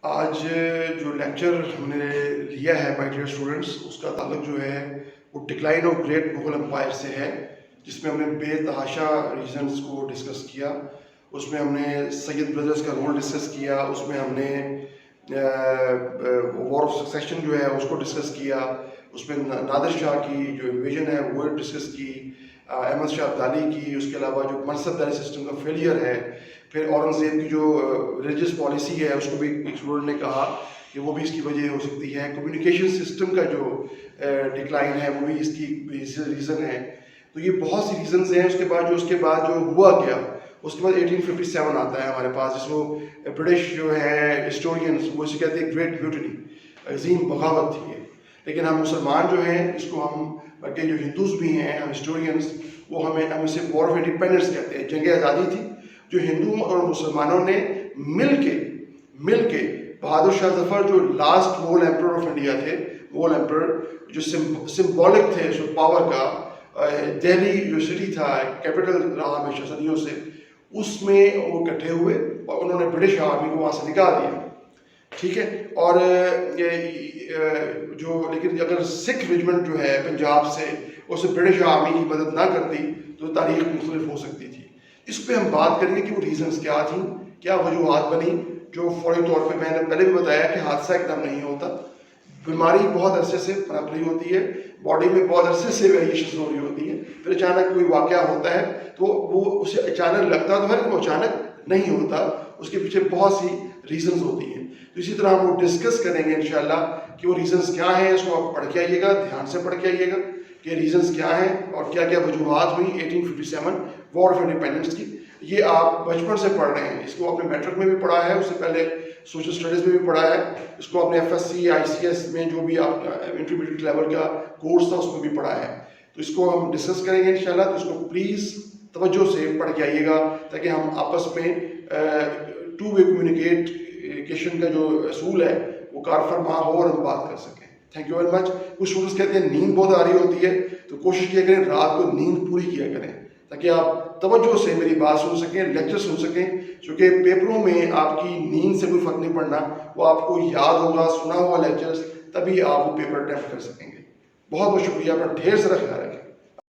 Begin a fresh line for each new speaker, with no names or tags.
آج جو لیکچر ہم نے لیا ہے مائی ڈیئر اسٹوڈنٹس، اس کا تعلق جو ہے وہ decline of great Mughal empire سے ہے، جس میں ہم نے بے تحاشا ریزنس کو ڈسکس کیا. اس میں ہم نے سید بردرز کا رول ڈسکس کیا، اس میں ہم نے وار آف سکسیشن جو ہے اس کو ڈسکس کیا، اس میں نادر شاہ کی جو انویژن ہے وہ ڈسکس کی، احمد شاہ ابدالی کی، اس کے علاوہ جو منصب داری سسٹم کا فیلئر ہے، پھر اورنگزیب کی جو ریلیجس پالیسی ہے اس کو بھی ایک اسٹوڈنٹ نے کہا کہ وہ بھی اس کی وجہ ہو سکتی ہے، کمیونیکیشن سسٹم کا جو ڈکلائن ہے وہ بھی اس کی ریزن ہے. تو یہ بہت سی ریزنز ہیں. اس کے بعد جو ہوا کیا، اس کے بعد 1857 آتا ہے ہمارے پاس، جس کو برٹش جو ہے ہسٹورینس وہ اسے کہتے ہیں گریٹ میوٹنی، عظیم بغاوت تھی یہ. لیکن ہم مسلمان جو ہیں اس کو ہم بلکہ جو ہندوز بھی ہیں ہم ہسٹورینس وہ ہم اسے وار آف انڈیپینڈنس کہتے ہیں. جنگ آزادی تھی جو ہندو اور مسلمانوں نے مل کے بہادر شاہ ظفر جو last Mughal emperor of India تھے، مغل ایمپرر جو سمبولک تھے اس پاور کا، دہلی جو سٹی تھا کیپٹل رہا ہمیشہ صدیوں سے، اس میں وہ اکٹھے ہوئے اور انہوں نے برٹش آرمی کو وہاں سے نکال دیا. ٹھیک ہے. اور لیکن اگر سکھ ریجمنٹ جو ہے پنجاب سے اسے برٹش آرمی کی مدد نہ کرتی تو تاریخ مختلف ہو سکتی تھی. اس پہ ہم بات کریں گے کہ وہ ریزنس کیا تھیں، کیا وجوہات بنی. جو فوری طور پہ میں نے پہلے بھی بتایا کہ حادثہ ایک دم نہیں ہوتا، بیماری بہت عرصے سے پنپ رہی ہوتی ہے، باڈی میں بہت عرصے سے ویریشنز ہو رہی ہوتی ہیں، پھر اچانک کوئی واقعہ ہوتا ہے تو وہ اسے اچانک لگتا تو ہے لیکن وہ اچانک نہیں ہوتا، اس کے پیچھے بہت سی ریزنز ہوتی ہیں. تو اسی طرح ہم وہ ڈسکس کریں گے انشاءاللہ کہ وہ ریزنز کیا ہیں. اس کو آپ پڑھ کے آئیے گا، دھیان سے پڑھ کے آئیے گا کہ ریزنز کیا ہیں اور کیا کیا وجوہات ہوئی 1857 وار آف انڈیپینڈنس کی. یہ آپ بچپن سے پڑھ رہے ہیں، اس کو آپ نے میٹرک میں بھی پڑھا ہے، اس سے پہلے سوشل اسٹڈیز میں بھی پڑھا ہے، اس کو آپ نے ایف ایس سی آئی سی ایس میں جو بھی آپ انٹرمیڈیٹ لیول کا کورس تھا اس میں بھی پڑھا ہے. تو اس کو ہم ڈسکس کریں گے انشاءاللہ. تو اس کو پلیز توجہ سے پڑھ کے آئیے گا تاکہ ہم آپس میں ٹو وے کمیونیکیشن کا جو اصول ہے وہ کار فرما ہو اور ہم بات کر سکیں. Thank you very much. کچھ اسٹوڈنٹس کہتے ہیں نیند بہت آ رہی ہوتی ہے، تو کوشش کیا کریں رات کو نیند پوری کیا کریں تاکہ آپ توجہ سے میری بات سن سکیں، لیکچر سن سکیں. چونکہ پیپروں میں آپ کی نیند سے کوئی فرق نہیں پڑنا، وہ آپ کو یاد ہوگا، سنا ہوا لیکچرز، تبھی آپ وہ پیپر اٹیمپٹ کر سکیں گے. بہت بہت شکریہ. اپنا ڈھیر سارا خیال.